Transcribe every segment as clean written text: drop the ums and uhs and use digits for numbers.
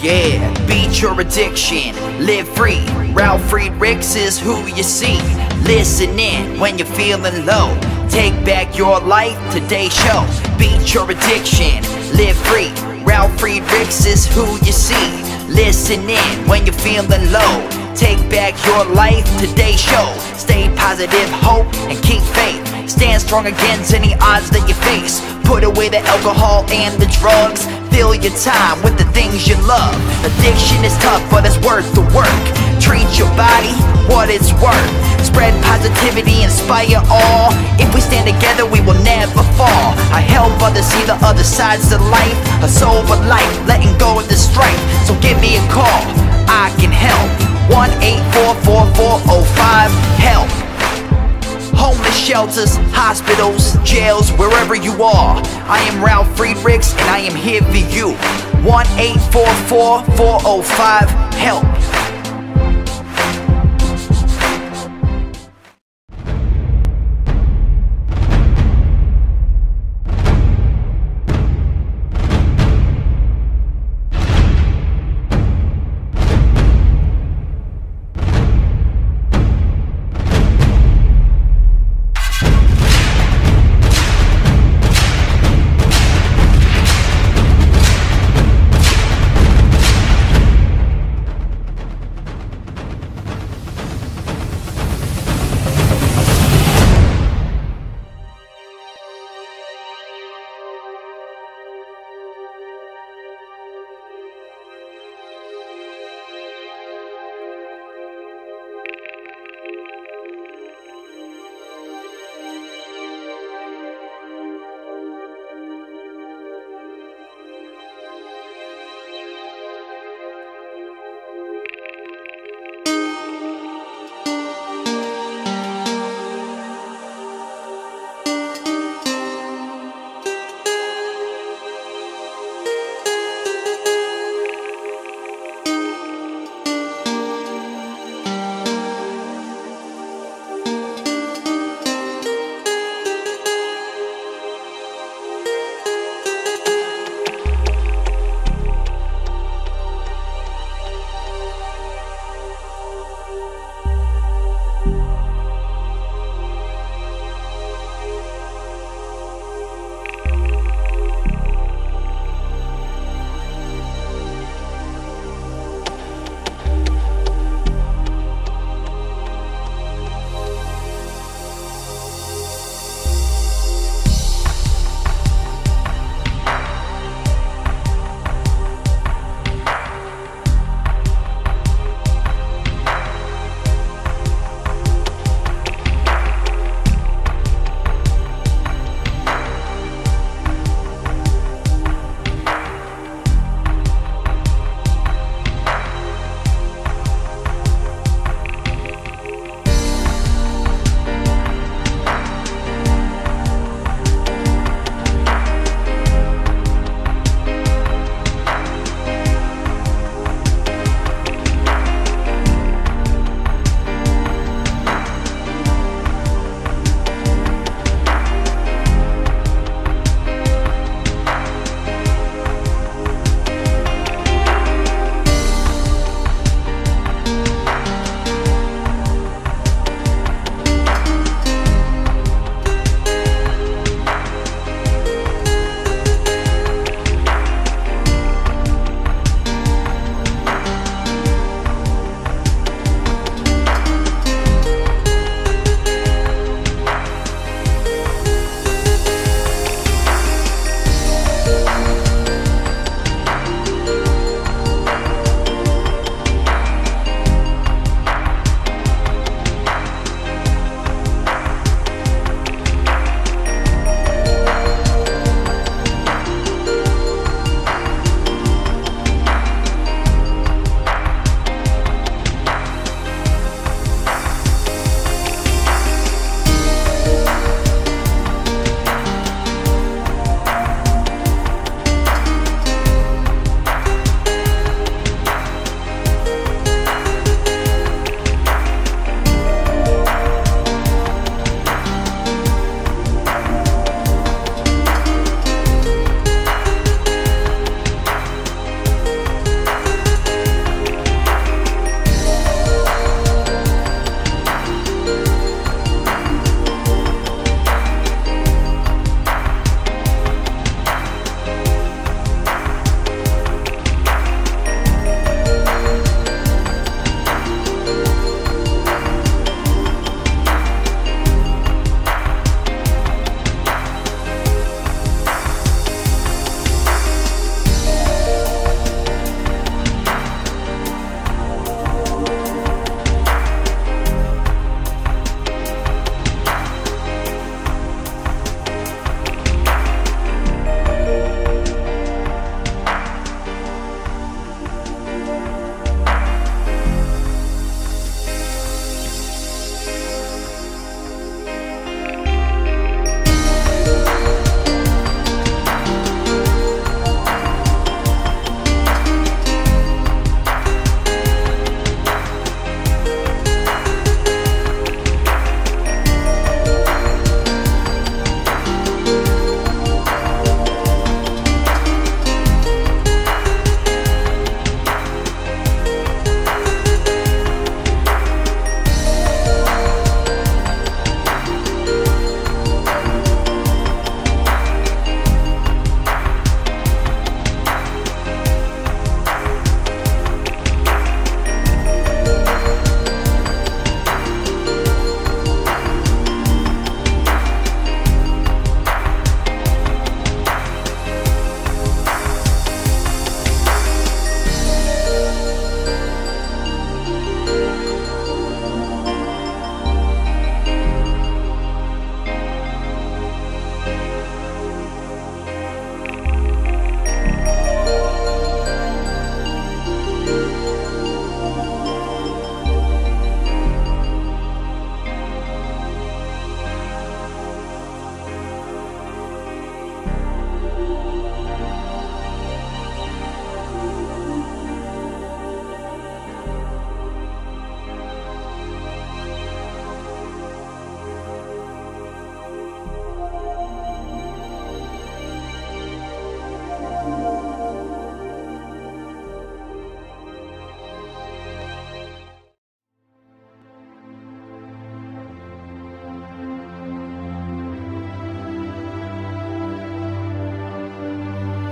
Yeah, beat your addiction, live free. Ralf Friedrichs is who you see. Listen in when you're feeling low. Take back your life, today's show. Beat your addiction, live free. Ralf Friedrichs is who you see. Listen in when you're feeling low. Take back your life, today's show. Stay positive, hope, and keep faith. Stand strong against any odds that you face. Put away the alcohol and the drugs. Fill your time with the things you love. Addiction is tough, but it's worth the work. Treat your body what it's worth. Spread positivity, inspire all. If we stand together, we will never fall. I help others see the other sides of life. A sober life, letting go of the strife. So give me a call, I can help. 1-844-4405-HELP. Homeless shelters, hospitals, jails, wherever you are. I am Ralf Friedrichs and I am here for you. 1-844-405-HELP.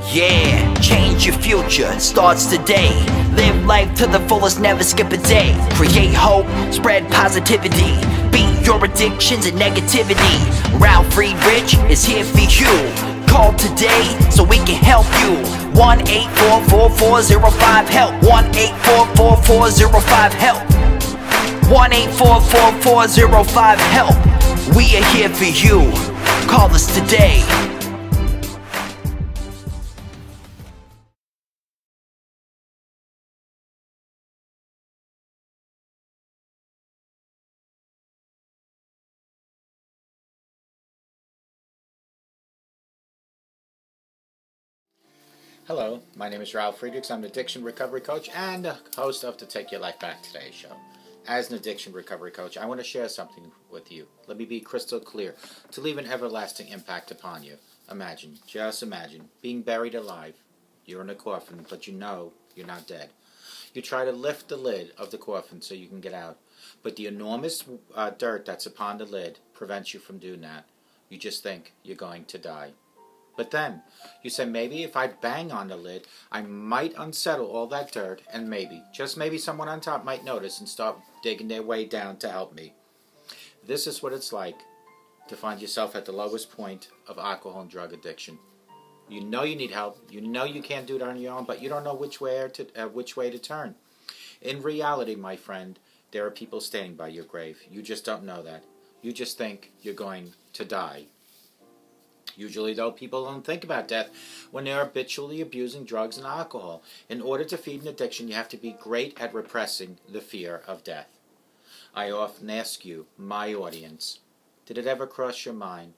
Yeah, change your future, starts today. Live life to the fullest, never skip a day. Create hope, spread positivity. Beat your addictions and negativity. Ralf Friedrichs is here for you. Call today so we can help you. 1-844-405-HELP. 1-844-405-HELP. 1-844-405-HELP. We are here for you. Call us today. Hello, my name is Ralf Friedrichs. I'm an addiction recovery coach and the host of the Take Your Life Back Today show. As an addiction recovery coach, I want to share something with you. Let me be crystal clear. To leave an everlasting impact upon you. Imagine, just imagine, being buried alive. You're in a coffin, but you know you're not dead. You try to lift the lid of the coffin so you can get out. But the enormous dirt that's upon the lid prevents you from doing that. You just think you're going to die. But then, you say, maybe if I bang on the lid, I might unsettle all that dirt, and maybe, just maybe someone on top might notice and start digging their way down to help me. This is what it's like to find yourself at the lowest point of alcohol and drug addiction. You know you need help, you know you can't do it on your own, but you don't know which way to turn. In reality, my friend, there are people standing by your grave. You just don't know that. You just think you're going to die. Usually, though, people don't think about death when they're habitually abusing drugs and alcohol. In order to feed an addiction, you have to be great at repressing the fear of death. I often ask you, my audience, did it ever cross your mind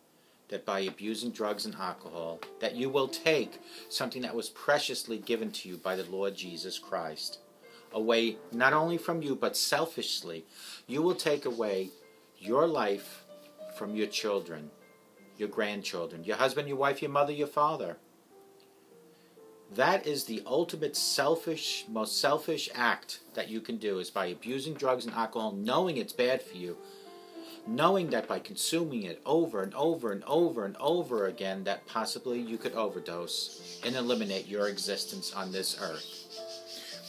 that by abusing drugs and alcohol, that you will take something that was preciously given to you by the Lord Jesus Christ away, not only from you, but selfishly, you will take away your life from your children, your grandchildren, your husband, your wife, your mother, your father. That is the ultimate selfish, most selfish act that you can do, is by abusing drugs and alcohol, knowing it's bad for you, knowing that by consuming it over and over and over and over again, that possibly you could overdose and eliminate your existence on this earth.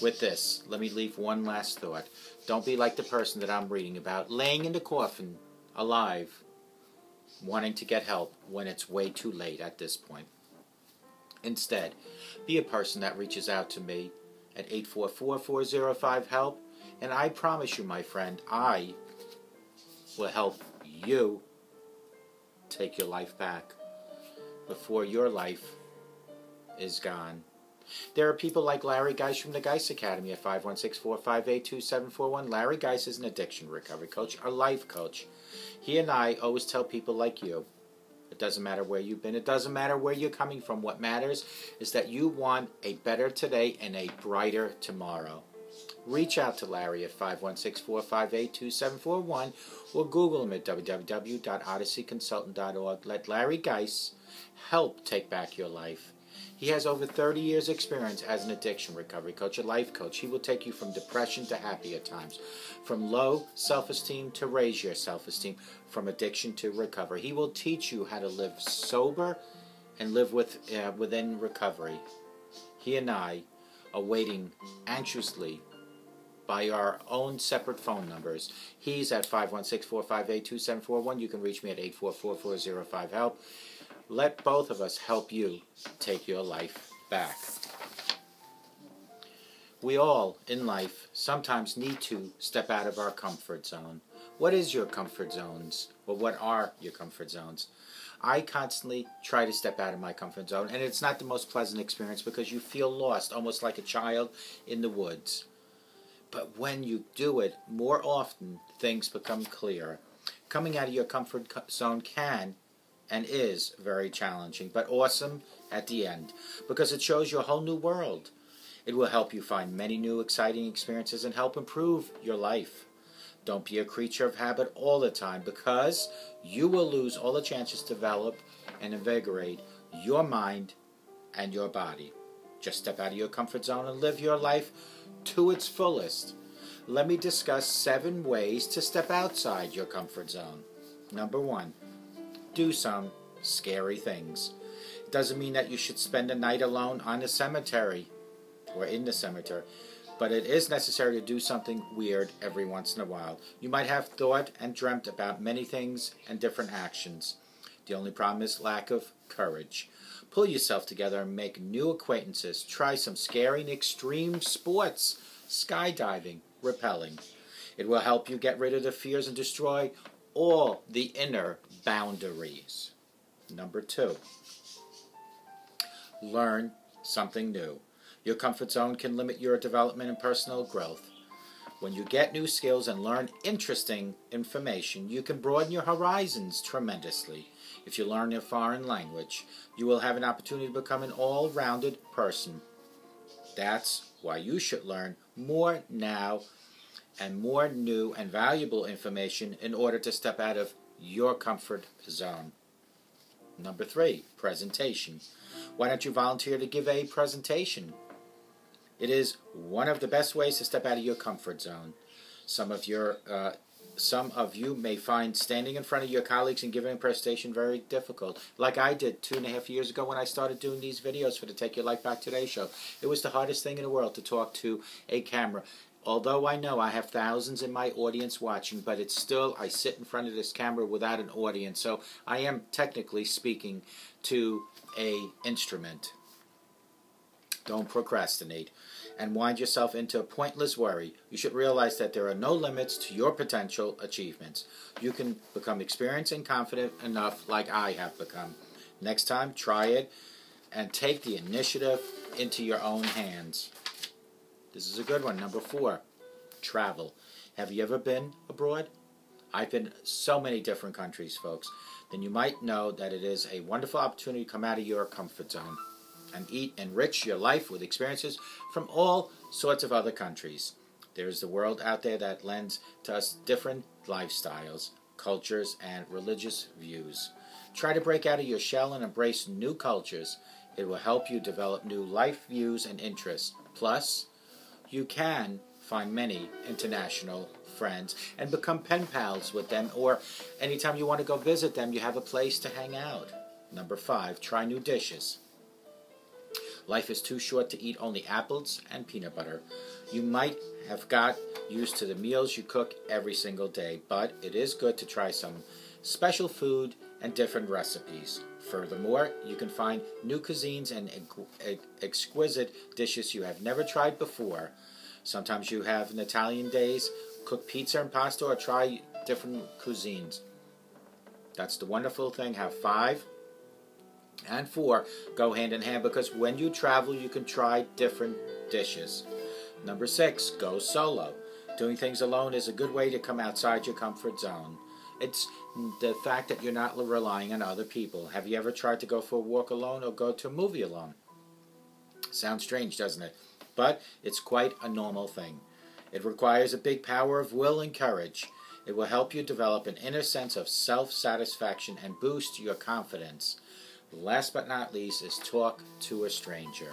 With this, let me leave one last thought. Don't be like the person that I'm reading about, laying in the coffin, alive, wanting to get help when it's way too late at this point. Instead, be a person that reaches out to me at 844-405-HELP, and I promise you, my friend, I will help you take your life back before your life is gone. There are people like Larry Geis from the Geis Academy at 516-458-2741. Larry Geis is an addiction recovery coach, a life coach. He and I always tell people like you, it doesn't matter where you've been, it doesn't matter where you're coming from. What matters is that you want a better today and a brighter tomorrow. Reach out to Larry at 516-458-2741 or Google him at www.odysseyconsultant.org. Let Larry Geis help take back your life. He has over 30 years experience as an addiction recovery coach, a life coach. He will take you from depression to happier times, from low self-esteem to raise your self-esteem, from addiction to recovery. He will teach you how to live sober and live within recovery. He and I are waiting anxiously by our own separate phone numbers. He's at 516-458-2741. You can reach me at 844-405-HELP. Let both of us help you take your life back. We all, in life, sometimes need to step out of our comfort zone. What is your comfort zones? Well, what are your comfort zones? I constantly try to step out of my comfort zone, and it's not the most pleasant experience because you feel lost, almost like a child in the woods. But when you do it more often, things become clearer. Coming out of your comfort zone can and is very challenging, but awesome at the end, because it shows you a whole new world. It will help you find many new exciting experiences and help improve your life. Don't be a creature of habit all the time, because you will lose all the chances to develop and invigorate your mind and your body. Just step out of your comfort zone and live your life to its fullest. Let me discuss 7 ways to step outside your comfort zone. Number 1. Do some scary things. Doesn't mean that you should spend a night alone on the cemetery or in the cemetery, but it is necessary to do something weird every once in a while. You might have thought and dreamt about many things and different actions. The only problem is lack of courage. Pull yourself together and make new acquaintances. Try some scary and extreme sports, skydiving, rappelling. It will help you get rid of the fears and destroy all the inner boundaries. Number 2, learn something new. Your comfort zone can limit your development and personal growth. When you get new skills and learn interesting information, you can broaden your horizons tremendously. If you learn a foreign language, you will have an opportunity to become an all-rounded person. That's why you should learn more now and more new and valuable information in order to step out of your comfort zone. Number 3, presentation. Why don't you volunteer to give a presentation? It is one of the best ways to step out of your comfort zone. Some of you may find standing in front of your colleagues and giving a presentation very difficult, like I did 2.5 years ago when I started doing these videos for the Take Your Life Back Today show. It was the hardest thing in the world to talk to a camera. Although I know I have thousands in my audience watching, but it's still, I sit in front of this camera without an audience, so I am technically speaking to an instrument. Don't procrastinate and wind yourself into a pointless worry. You should realize that there are no limits to your potential achievements. You can become experienced and confident enough like I have become. Next time, try it and take the initiative into your own hands. This is a good one. Number 4, travel. Have you ever been abroad? I've been so many different countries, folks. Then you might know that it is a wonderful opportunity to come out of your comfort zone and enrich your life with experiences from all sorts of other countries. There's the world out there that lends to us different lifestyles, cultures, and religious views. Try to break out of your shell and embrace new cultures. It will help you develop new life views and interests. Plus, you can find many international friends and become pen pals with them, or anytime you want to go visit them, you have a place to hang out. Number 5, try new dishes. Life is too short to eat only apples and peanut butter. You might have got used to the meals you cook every single day, but it is good to try some special food and different recipes. Furthermore, you can find new cuisines and exquisite dishes you have never tried before. Sometimes you have an Italian days, cook pizza and pasta, or try different cuisines. That's the wonderful thing. Have 5 and 4 go hand in hand, because when you travel, you can try different dishes. Number 6, go solo. Doing things alone is a good way to come outside your comfort zone. It's the fact that you're not relying on other people. Have you ever tried to go for a walk alone or go to a movie alone? Sounds strange, doesn't it? But it's quite a normal thing. It requires a big power of will and courage. It will help you develop an inner sense of self-satisfaction and boost your confidence. Last but not least is talk to a stranger.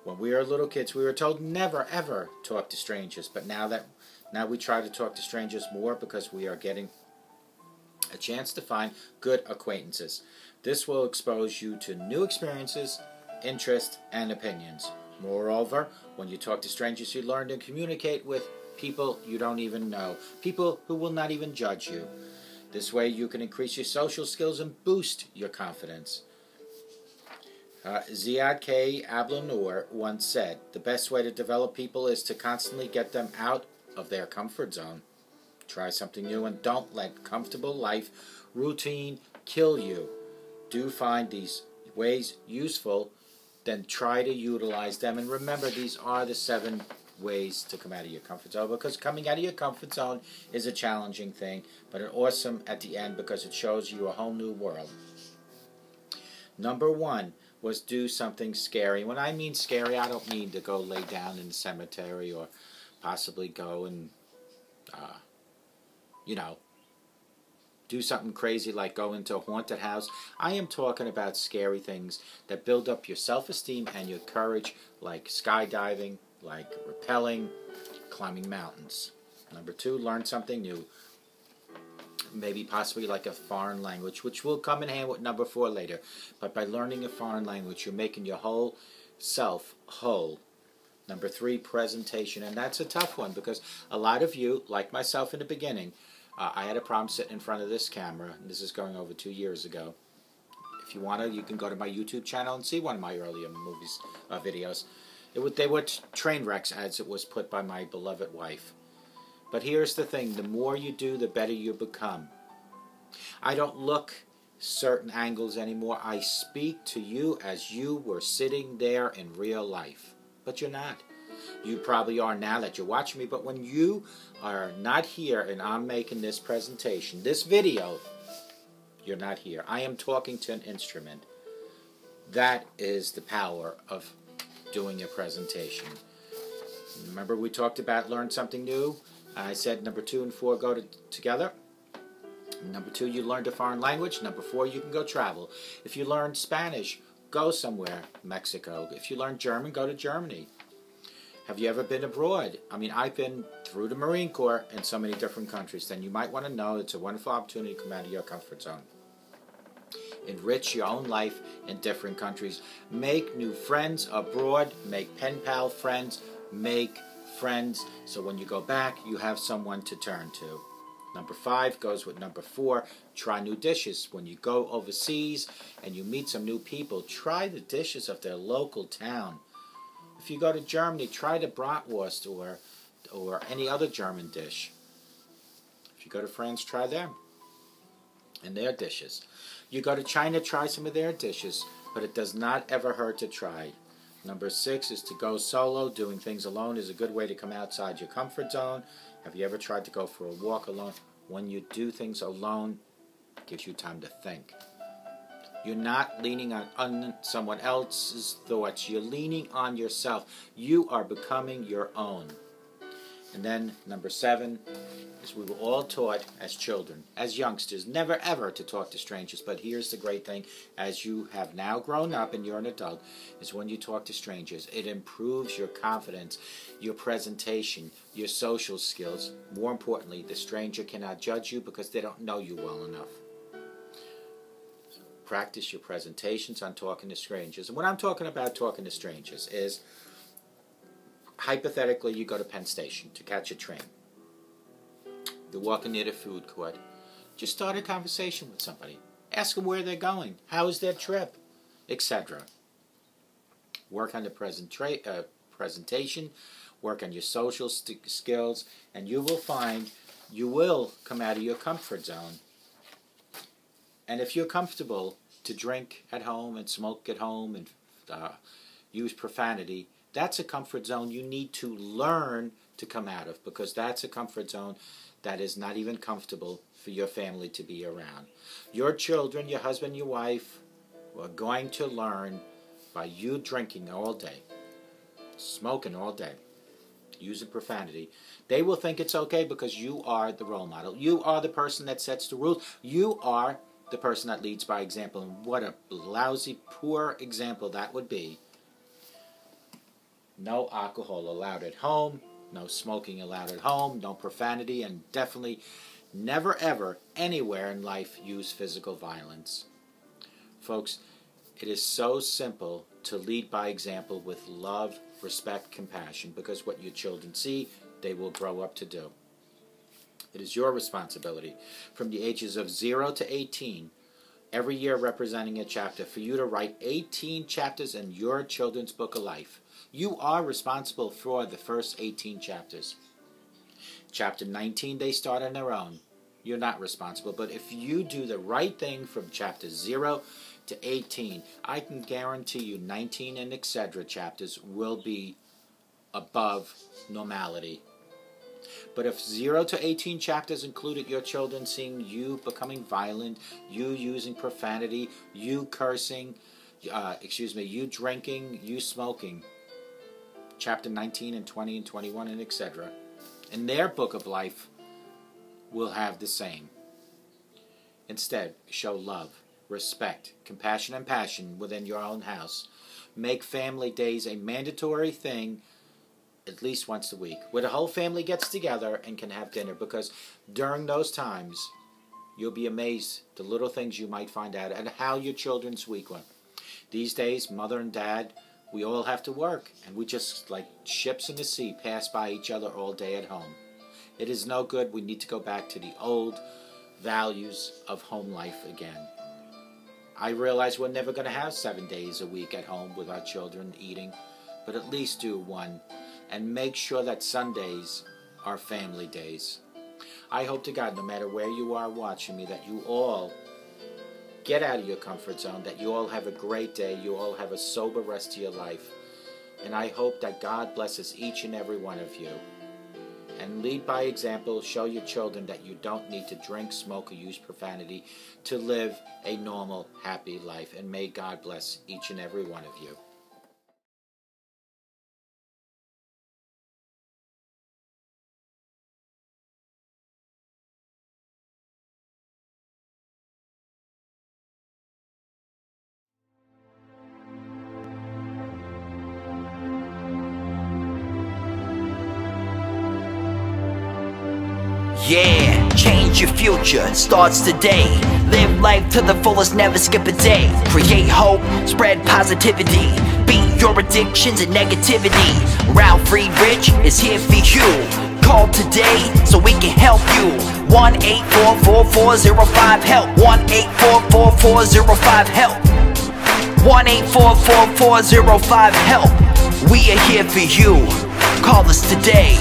When we were little kids, we were told never ever talk to strangers, but now we try to talk to strangers more because we are getting a chance to find good acquaintances. This will expose you to new experiences, interests, and opinions. Moreover, when you talk to strangers, you learn to communicate with people you don't even know, people who will not even judge you. This way you can increase your social skills and boost your confidence. Ziad K. Ablanur once said, the best way to develop people is to constantly get them out of their comfort zone. Try something new and don't let comfortable life routine kill you. Do find these ways useful, then try to utilize them. And remember, these are the 7 ways to come out of your comfort zone, because coming out of your comfort zone is a challenging thing, but an awesome at the end because it shows you a whole new world. Number 1 was do something scary. When I mean scary, I don't mean to go lay down in the cemetery or possibly go and do something crazy like go into a haunted house. I am talking about scary things that build up your self-esteem and your courage, like skydiving, like rappelling, climbing mountains. Number 2, learn something new. maybe possibly like a foreign language, which will come in hand with number 4 later. But by learning a foreign language, you're making your whole self whole. Number 3, presentation. And that's a tough one because a lot of you, like myself in the beginning, I had a problem sitting in front of this camera. And this is going over 2 years ago. If you want to, you can go to my YouTube channel and see one of my earlier videos. They were train wrecks as it was put by my beloved wife. But here's the thing, the more you do, the better you become. I don't look certain angles anymore. I speak to you as you were sitting there in real life. But you're not. You probably are now that you're watching me, but when you are not here and I'm making this presentation, this video, you're not here. I am talking to an instrument. That is the power of doing a presentation. Remember we talked about learn something new? I said number 2 and 4 go together. Number 2, you learned a foreign language. Number 4, you can go travel. If you learn Spanish, go somewhere, Mexico. If you learn German, go to Germany. Have you ever been abroad? I mean, I've been through the Marine Corps in so many different countries. Then you might want to know it's a wonderful opportunity to come out of your comfort zone. Enrich your own life in different countries. Make new friends abroad. Make pen pal friends. Make friends so when you go back, you have someone to turn to. Number 5 goes with number 4. Try new dishes. When you go overseas and you meet some new people, try the dishes of their local town. If you go to Germany, try the bratwurst or any other German dish. If you go to France, try them and their dishes. You go to China, try some of their dishes, but it does not ever hurt to try. Number 6 is to go solo. Doing things alone is a good way to come outside your comfort zone. Have you ever tried to go for a walk alone? When you do things alone, it gives you time to think. You're not leaning on someone else's thoughts. You're leaning on yourself. You are becoming your own. And then number 7 is we were all taught as children, as youngsters, never ever to talk to strangers. But here's the great thing, as you have now grown up and you're an adult, is when you talk to strangers, it improves your confidence, your presentation, your social skills. More importantly, the stranger cannot judge you because they don't know you well enough. Practice your presentations on talking to strangers. And what I'm talking about talking to strangers is, hypothetically, you go to Penn Station to catch a train. You're walking near the food court. Just start a conversation with somebody. Ask them where they're going. How is their trip? Etc. Work on the presentation. Work on your social skills. And you will find you will come out of your comfort zone. And if you're comfortable to drink at home and smoke at home and use profanity, that's a comfort zone you need to learn to come out of, because that's a comfort zone that is not even comfortable for your family to be around. Your children, your husband, your wife are going to learn by you drinking all day, smoking all day, using profanity. They will think it's okay because you are the role model. You are the person that sets the rules. You are the person that leads by example. And what a lousy, poor example that would be. No alcohol allowed at home, no smoking allowed at home, no profanity, and definitely never ever anywhere in life use physical violence. Folks, it is so simple to lead by example with love, respect, compassion, because what your children see, they will grow up to do. It is your responsibility from the ages of 0 to 18, every year representing a chapter, for you to write 18 chapters in your children's book of life. You are responsible for the first 18 chapters. Chapter 19, they start on their own. You're not responsible. But if you do the right thing from chapter 0 to 18, I can guarantee you 19 and etc. chapters will be above normality. But if 0 to 18 chapters included your children seeing you becoming violent, you using profanity, you cursing, you drinking, you smoking, chapter 19 and 20 and 21 and etc. in their book of life will have the same. Instead, show love, respect, compassion, and passion within your own house. Make family days a mandatory thing at least once a week, where the whole family gets together and can have dinner, because during those times, You'll be amazed the little things you might find out and how your children's week went. These days, mother and dad, we all have to work, and we just, like ships in the sea, pass by each other all day at home. It is no good. We need to go back to the old values of home life again. I realize we're never going to have 7 days a week at home with our children eating, but at least do one, and make sure that Sundays are family days. I hope to God, no matter where you are watching me, that you all get out of your comfort zone, that you all have a great day, you all have a sober rest of your life. And I hope that God blesses each and every one of you. And lead by example, show your children that you don't need to drink, smoke, or use profanity to live a normal, happy life. And may God bless each and every one of you. Yeah, change your future, starts today. Live life to the fullest, never skip a day. Create hope, spread positivity. Beat your addictions and negativity. Ralf Friedrichs is here for you. Call today so we can help you. 1-844-405-HELP. 1-844-405-HELP. 1-844-405-HELP. We are here for you. Call us today.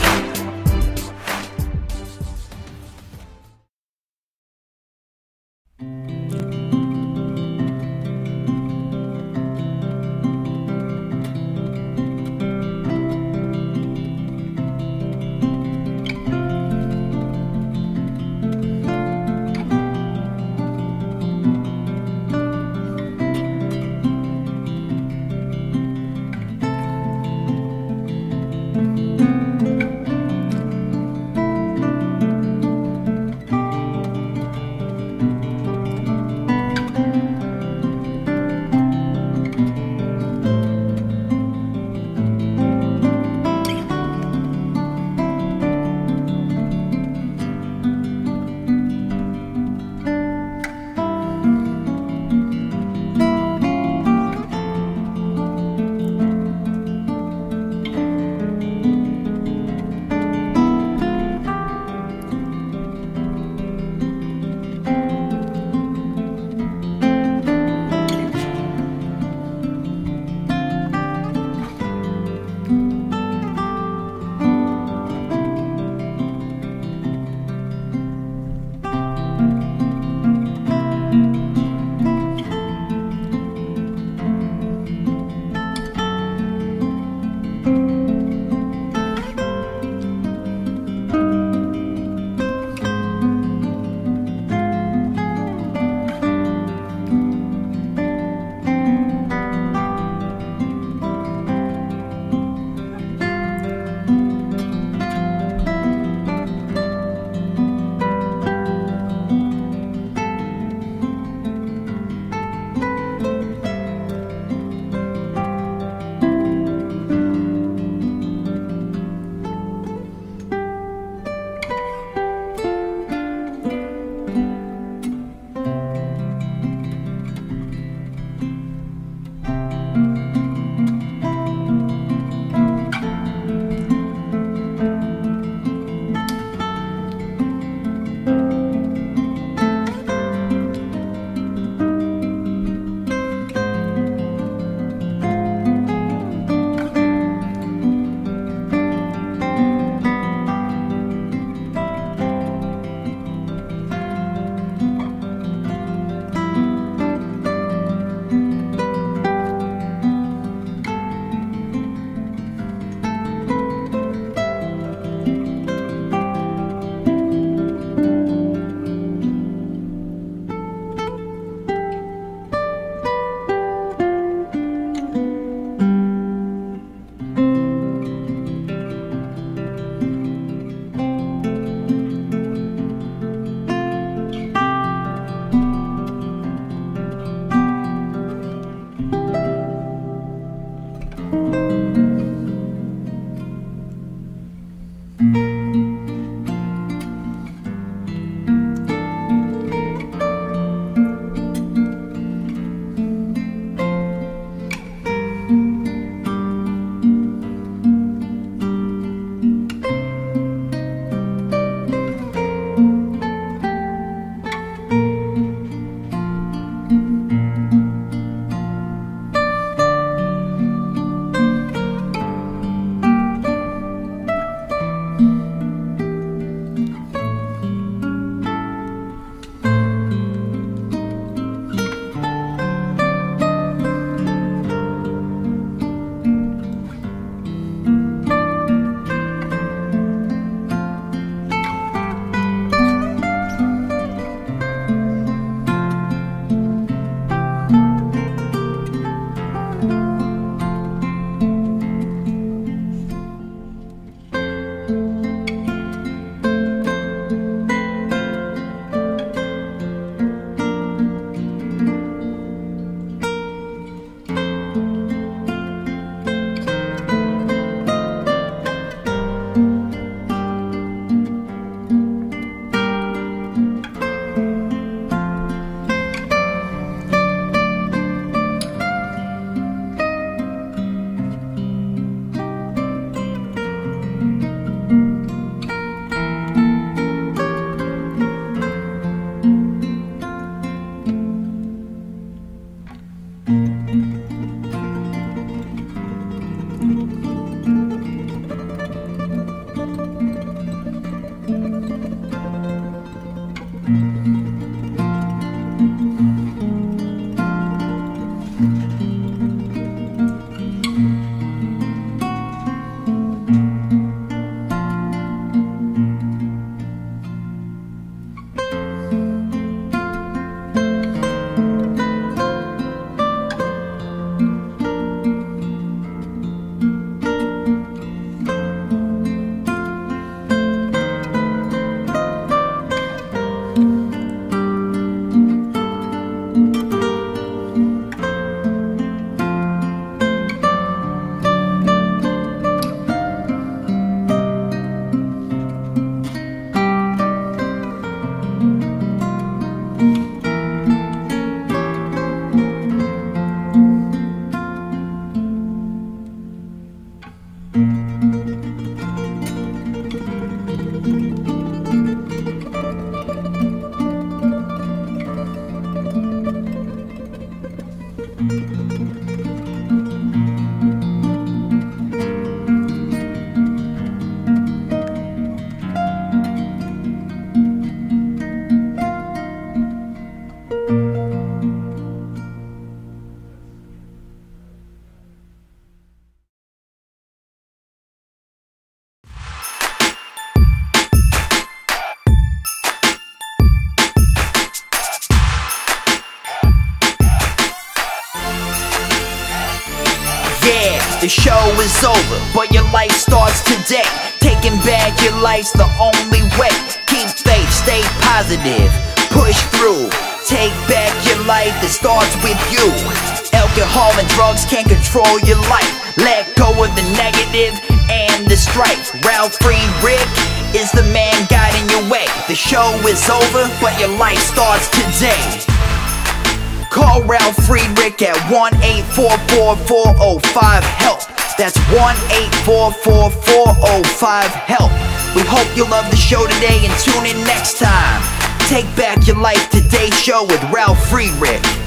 The show is over, but your life starts today. Taking back your life's the only way. Keep faith, stay positive, push through. Take back your life, it starts with you. Alcohol and drugs can't control your life. Let go of the negative and the strife. Ralf Friedrichs is the man guiding your way. The show is over, but your life starts today. Call Ralf Friedrichs at 1-844-405-HELP. That's 1-844-405-HELP. We hope you love the show today and tune in next time. Take back your life, today's show with Ralf Friedrichs.